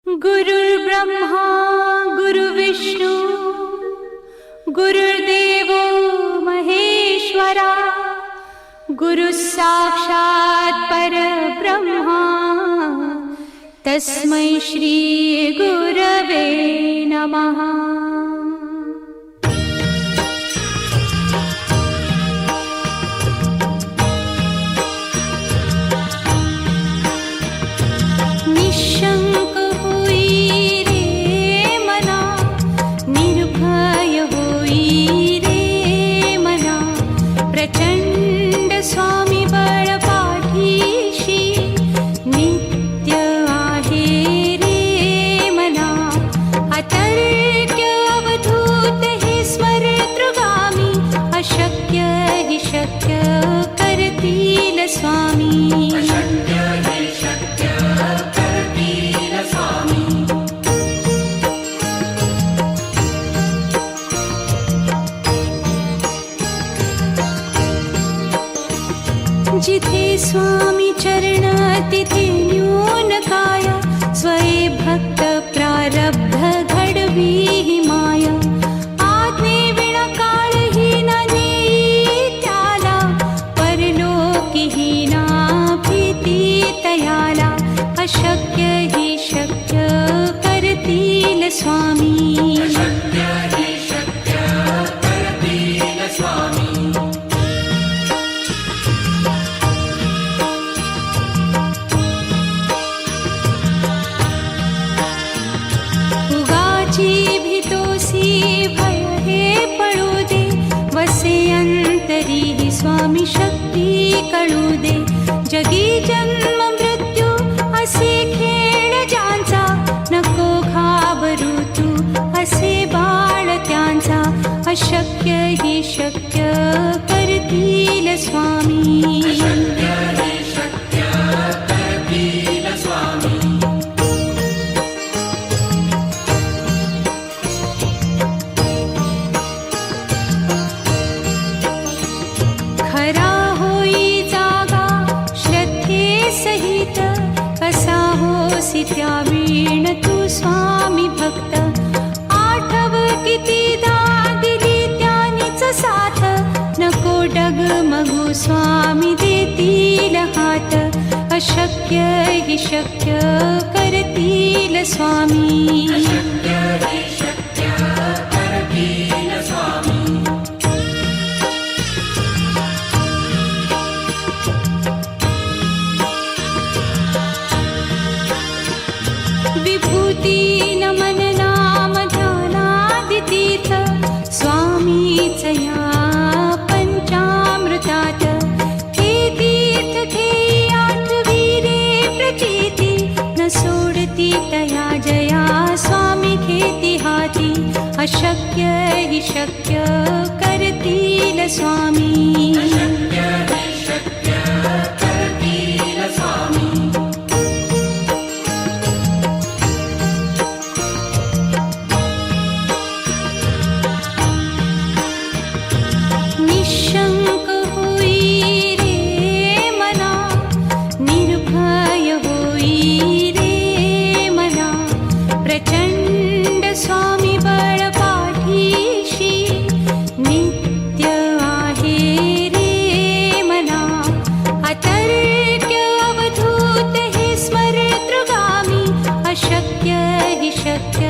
गुरुर्ब्रह्मा गुरुविष्णु गुरुर्देवो महेश्वरा गुरुः साक्षात् परब्रह्मा तस्मै श्री गुरवे नमः। निशंक होई रे मना, निर्भय होई रे मना, प्रचंड स्वामी बळ पाठीशी नित्य आहे रे मना। अतर्क्य अवधूत हे स्मरतृगामी, अशक्य हि शक्य करतील स्वामी। जिथे स्वामी चरण तिथे न्यून काया, स्वये भक्त प्रारब्ध घडवी ही माया। आज्ञे विना काळही न नेई त्याला, परलोकी ही ना भीती तयाला। अशक्य ही शक्य करतील स्वामी। स्वामी शक्ती कळू दे, जगी जन्म मृत्यू असे खेळ ज्यांचा। नको घाबरू तू असे बाळ त्यांचा, अशक्य ही शक्य करतील स्वामी। त्यावीण तू स्वामी भक्त, आठव कितीदा दिली त्यानीच साथ। नको डगमगू स्वामी देतील हात, अशक्य हि शक्य करतील स्वामी। विभूती नमन नाम ध्यानादितीर्थ, स्वामीच या पंचामृतात। हे तीर्थ घेई आठवी रे प्रचिती, न सोडती तया जया स्वामी घेती हाती। अशक्य हि शक्य करतील स्वामी। निशंक होई रे मना, निर्भय होई रे मना, प्रचंड स्वामी बळ पाठीशी नित्य आहे रे मना। अतर्क्य अवधूत हे स्मरतृगामी, अशक्य हि शक्य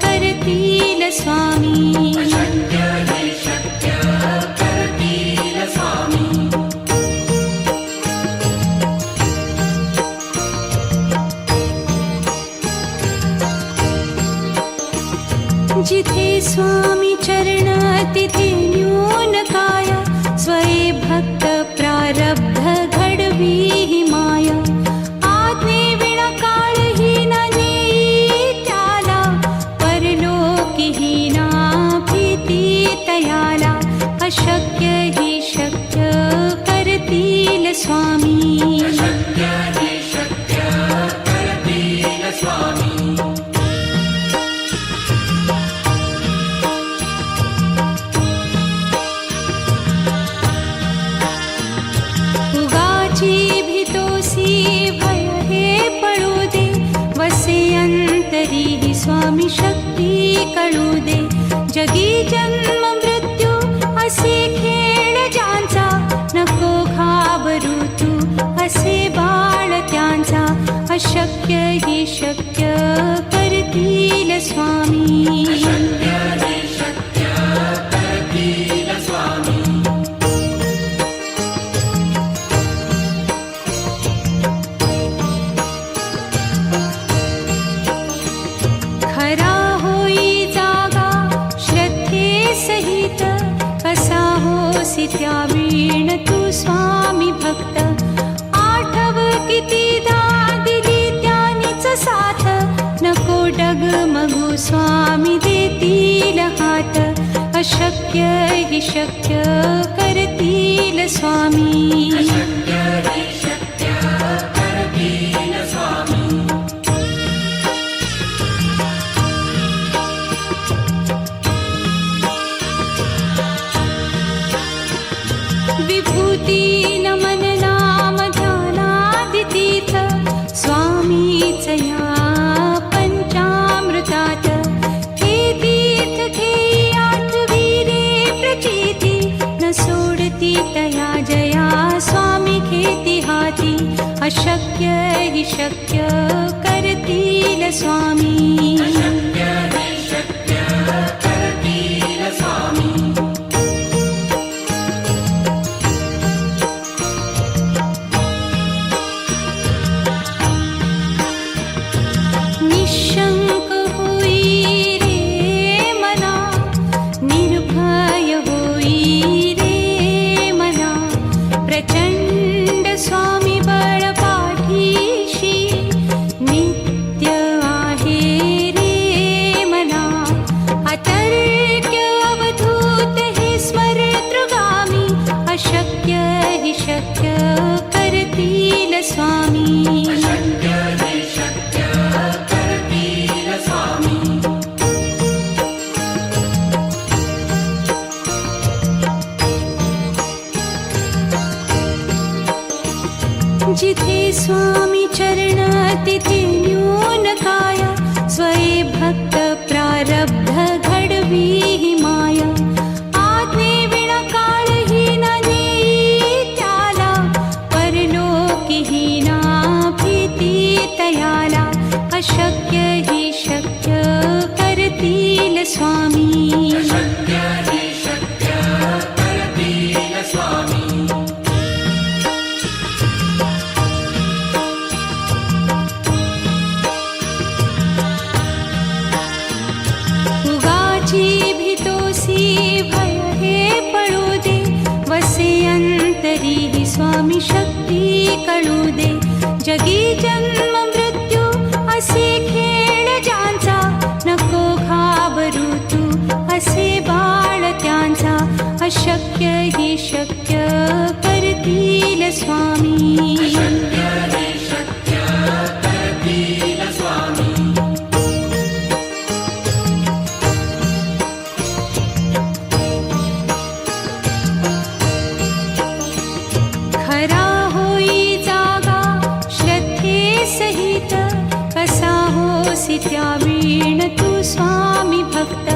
करतील स्वामी। जिथे स्वामी चरण तिथे न्यून काया, स्वये भक्त प्रारब्ध घडवी ही माया। आज्ञे विना काळही न नेई त्याला, परलोकी ही ना भीती तयाला। अशक्य ही शक्य करतील स्वामी। उगाची भीतोसी भय हे पळू दे, वसे अंत स्वामी शक्ती कळू दे. जगी जन्म मृत्यू असे खेळ ज्यांचा, नको घाबरू तू असे बाळ त्यांचा. अशक्य ही शक्य करतील स्वामी. खरा होई जागा श्रद्धे सहित, कसा होसी त्या वीण तू स्वामी भक्त. आठव कितीदा दिली त्यानीच साथ, नको डगमगू स्वामी देतील हात. अशक्य ही शक्य करतील स्वामी. विभूती नमन नाम ध्यानादितीर्थ, स्वामीच या पंचामृतात. हे तीर्थ घेई आठवी रे प्रचिती, न सोडती तया जया स्वामी घेती हाती. अशक्य ही शक्य करतील स्वामी. निशंक होई रे मना, निर्भय होई रे मना. प्रचंड स्वामी बळ पाठीशी, नित्य आहे रे मना. अतर्क्य अवधूत हे स्मरतृगामी, अशक्य हि शक्य करतील स्वामी. जिथे स्वामी चरण तिथे न्यून काया, स्वये भक्त प्रारब्ध घडवी ही माया. आज्ञे विना काळही न नेई त्याला, परलोकीही ना भीती तयाला. अशक्य ही शक्य करतील स्वामी. उगाची भीतोसी भय हे पळू दे, वसे अंतरी ही स्वामी शक्ती कळू दे. जगी जन्म मृत्यू असे खेळ ज्यांचा, नको घाबरू तू असे बाळ त्यांचा. अशक्य ही शक्य करतील स्वामी. खरा होई जागा श्रद्धे सहित, कसा होसी त्या वीण तू स्वामी भक्त.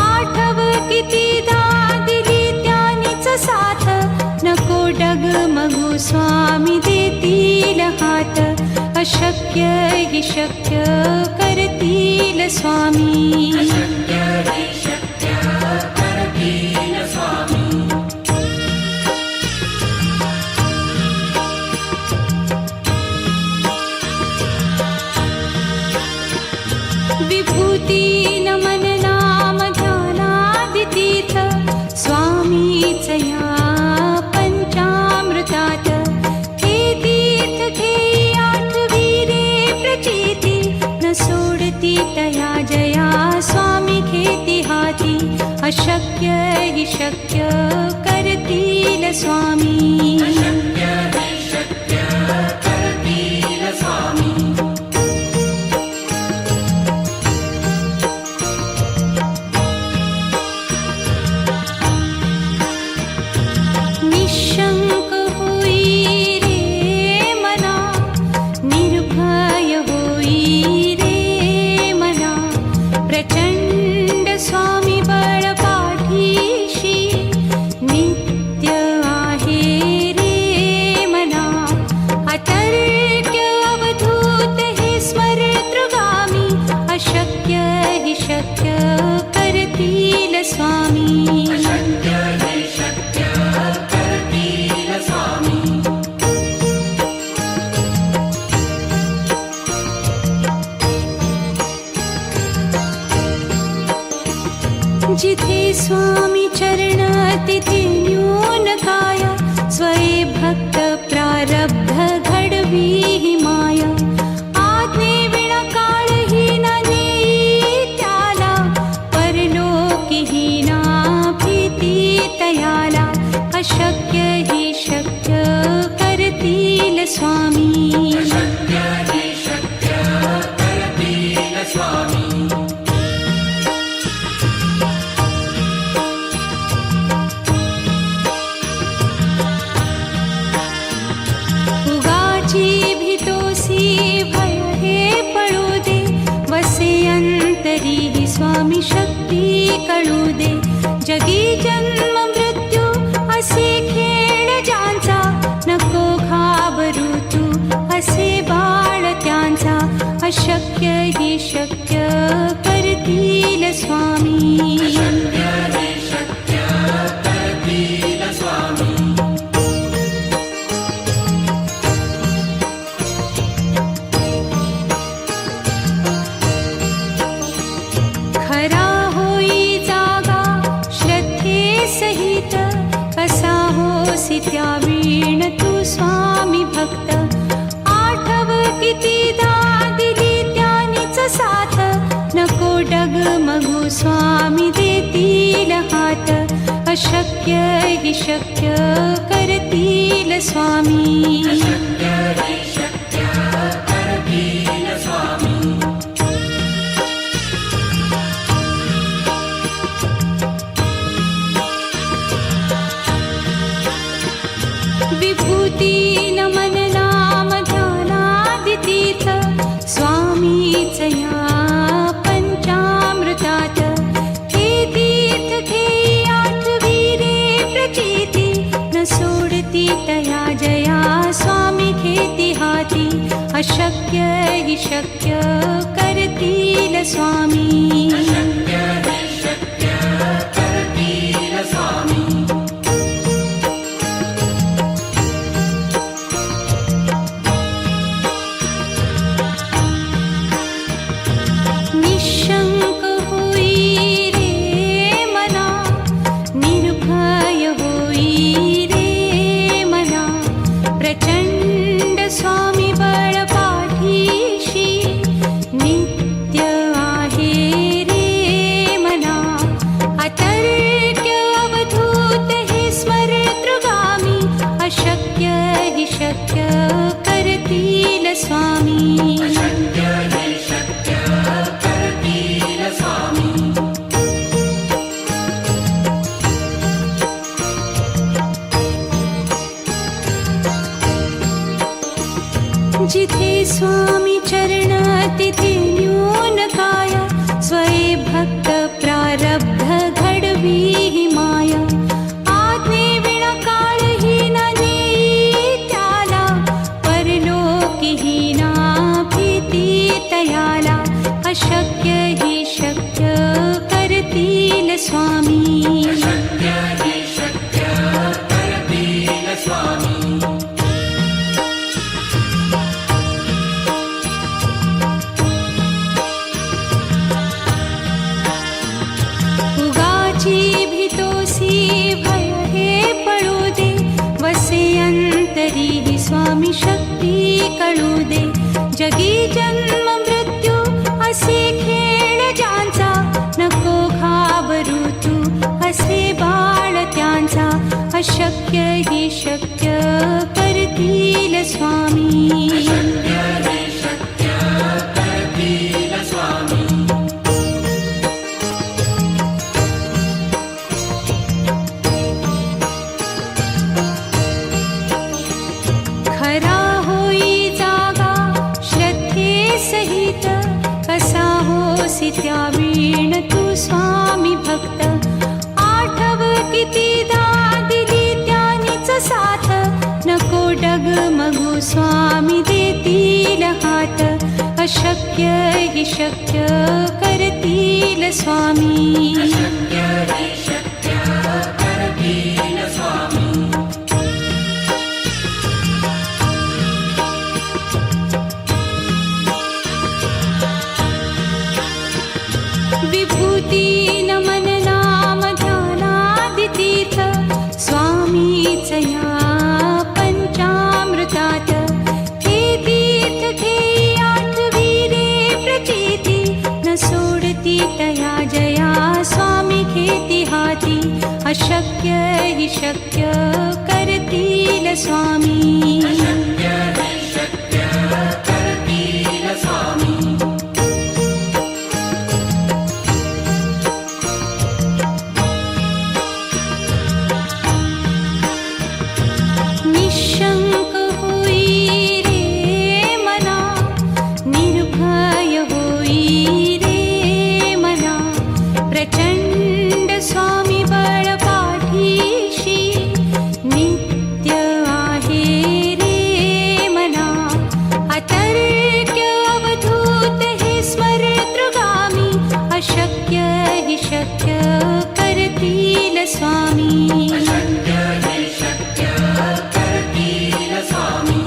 आठव कितीदा दिली त्यानीच साथ, नको डगमगू स्वामी देतील हात. अशक्य हि शक्य करतील स्वामी. विभूती नमन नाम ध्यानादितीर्थ, स्वामीच या पंचामृतात. हे तीर्थ घेई आठवी रे प्रचिती, न सोडती तया जया स्वामी घेती हाती. अशक्य हि शक्य करतील स्वामी. निशंक होई रे मना, निर्भय होई रे मना. करतील स्वामी. अशक्य हे शक्य करतील स्वामी. जिथे स्वामी चरण तिथे न्यून काय. स्वये भक्त प्रारब्ध घडवी ही माया. आज्ञे विना काळही न नेई त्याला. परलोकीही ना भीती तयाला. अशक्य ही शक्य करतील स्वामी. अशक्य हे शक्य करतील स्वामी. उगाची भीतोसी भय हे पळू दे. वसे अंतरी ही स्वामी शक्ती कळू दे. जगी जन्म मृत्यू असे खेळ ज्यांचा. नको घाबरू तू असे बाळ त्यांचा. अशक्य ही शक्य करतील स्वामी. अशक्य हे शक्य करतील स्वामी. खरा होई जागा श्रद्धे सहित. कसा होसी त्या वीण तू स्वामी भक्त. आठव कितीदा दिली त्यानीच साथ. नको डगमगू स्वामी देतील हात. अशक्य ही शक्य करतील स्वामी. अशक्य हे शक्य करतील स्वामी. विभूती नमन नाम ध्यानादितीर्थ. स्वामीच या पंचामृतात. हे तीर्थ घेई आठवी रे प्रचिती. न सोडती तया जया स्वामी घेती हाती. अशक्य ही शक्य करतील स्वामी. अशक्य हे शक्य करतील स्वामी. निशंक होई रे मना. निर्भय होई रे मना. प्रचंड स्वामी बळ पाठीशी. नित्य आहे रे मना. अतर्क्य अवधूत हे स्मरतृगामी. अशक्य ही शक्य करतील स्वामी. अशक्य हे शक्य करतील स्वामी. जिथे स्वामी चरण तिथे न्यून काय. स्वये भक्त प्रारब्ध घडवी ही माया. आज्ञे विना काळही न नेई त्याला. परलोकीही ना भीती तयाला. अशक्य ही शक्य करतील स्वामी. अशक्य हे शक्य करतील स्वामी. उगाची भीतोसी भय हे पळू दे. वसे अंतरी ही स्वामी शक्ती कळू दे. जगी जन्म मृत्यू असे खेळ ज्यांचा. नको घाबरू तू असे बाळ त्यांचा. अशक्य ही शक्य करतील स्वामी. अशक्य हे शक्य करतील स्वामी. खरा होई जागा श्रद्धे सहित. कसा होसी त्या वीण तू स्वामी भक्त. आठव कितीदा दिली त्यानीच साथ. नको डगमगू स्वामी देतील हात. अशक्य हि शक्य करतील स्वामी. अशक्य हि शक्य करतील स्वामी. विभूती नमन नाम ध्यानादितीर्थ स्वामीच या पंचामृतात. हे तीर्थ घेई आठविरे प्रचिती न सोडती तया जया स्वामी घेती हाती. अशक्य हि शक्य करतील स्वामी. अशक्य हि शक्य करतील स्वामी. निशंक होई रे मना, निर्भय होई रे मना. प्रचंड स्वामी बळ पाठीशी नित्य आहे रे मना. अतर्क्य अवधूत हे स्मरतृगामी. अशक्य हि शक्य करतील स्वामी. अशक्य हि शक्य करतील स्वामी.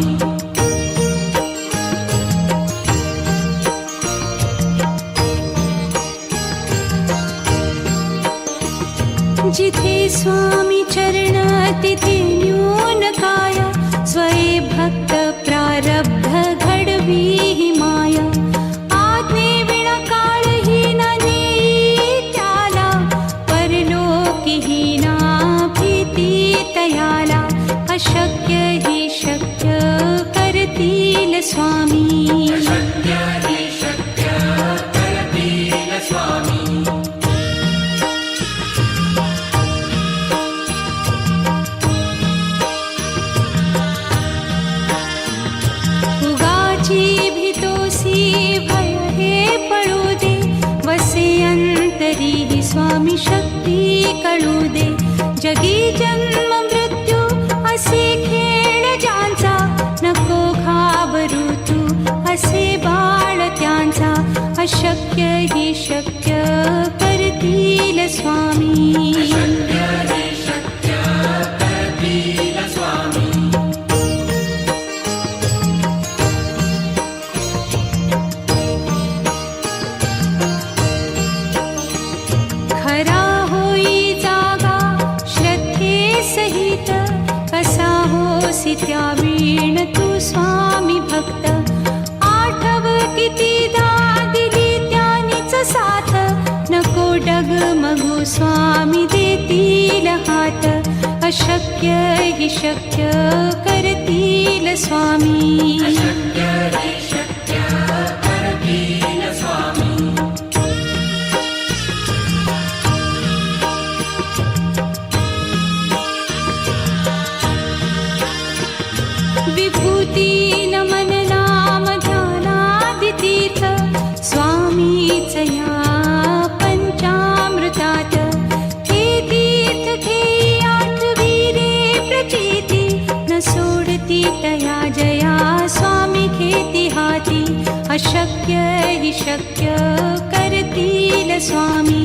जिथे स्वामी चरण तिथे न्यून काय. स्वये भक्त प्रारब्ध घडवी हि माया. आज्ञे विना काळही न नेई त्याला. परलोकी हि ना भीती तयाला. अशक्य हि शक्य करतील स्वामी. अशक्य हि शक्य करतील स्वामी. उगाची भीतोसी भय हे पळू दे. वसे अंतरी हि स्वामी शक्ती कळू दे. जगी जन्म मृत्यू असे खेळ ज्यांचा. नको घाबरू तू असे बाळ त्यांचा. अशक्य हि शक्य करतील स्वामी. अशक्य हि शक्य करतील स्वामी. खरा होई जागा श्रद्धे सहित. कसा होसी त्या वीण तू स्वामी भक्त. आठव कितीदा दिली त्यानीच साथ. नको डगमगू स्वामी देतील हात. अशक्य हि शक्य करतील स्वामी. अशक्य हि शक्य करतील स्वामी. विभूती नमन नाम ध्यानादितीर्थ स्वामीच या पंचामृतात. हे तीर्थ घेई आठविरे प्रचिती न सोडती तया जया स्वामी घेती हाती. अशक्य हि शक्य करतील स्वामी.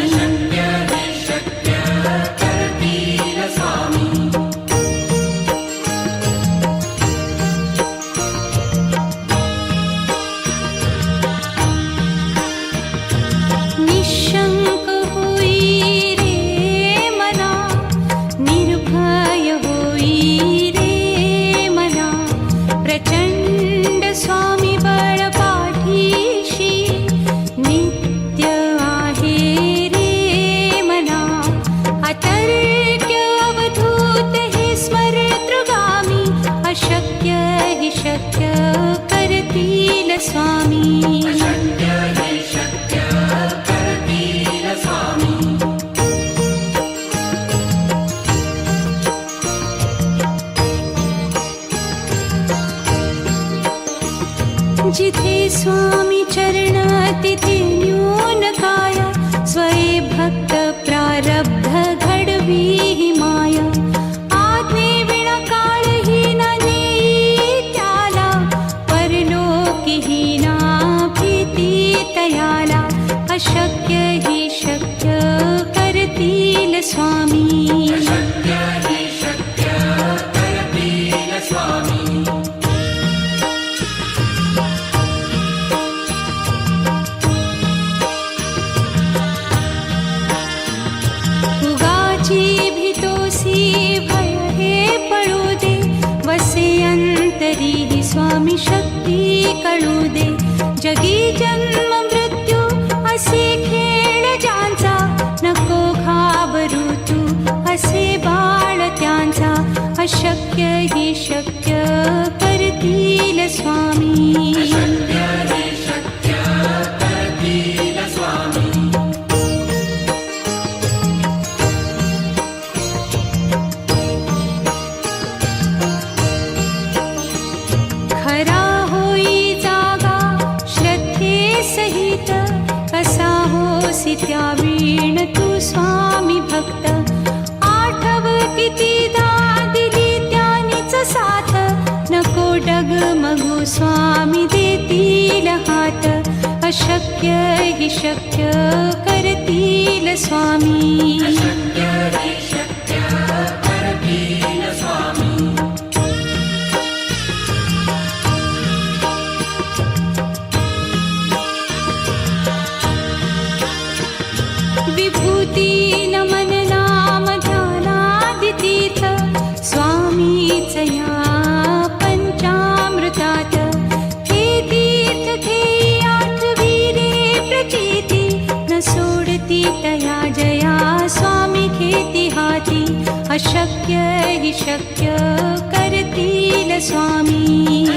अशक्य हि शक्य करतील स्वामी. निशंक होई रे मना, निर्भय होई रे मना. प्रचंड स्वामी बळ पाठीशी नित्य आहे रे मना. अतर्क्य अवधूत हे स्मरतृगामी. अशक्य हि शक्य करतील स्वामी. अशक्य हि शक्य करतील स्वामी. जिथे स्वामी चरण तिथे न्यून काय. स्वये भक्त प्रारब्ध घडवी हि माया. आज्ञे विना काळही न नेई त्याला. परलोकी हि ना अशक्य हि शक्य करतील स्वामी अशक्य हि शक्य करतील स्वामी उगाची भीतोसी भय हे पळू दे वसे अंतरी ही स्वामी शक्ती कळू दे जगी जन्म मृत्यू असे खेळ ज्यांचा नको घाबरू तू असे बाळ त्यांचा अशक्य हि शक्य करतील स्वामी अशक्य हि शक्य करतील स्वामी खरा होई जागा श्रद्धे सहित कसा होसी त्या वीण तू स्वामी भक्त आठव कितीदा दिली त्यानीच साथ नको डगमगू स्वामी देतील हात अशक्य हि शक्य करतील स्वामी अशक्य हि शक्य करतील स्वामी विभूती नमन नाम ध्यानादितीर्थ स्वामीच या पंचामृतात हे तीर्थ घेई आठविरे प्रचिती न सोडती तया जया स्वामी घेती हाती अशक्य हि शक्य करतील स्वामी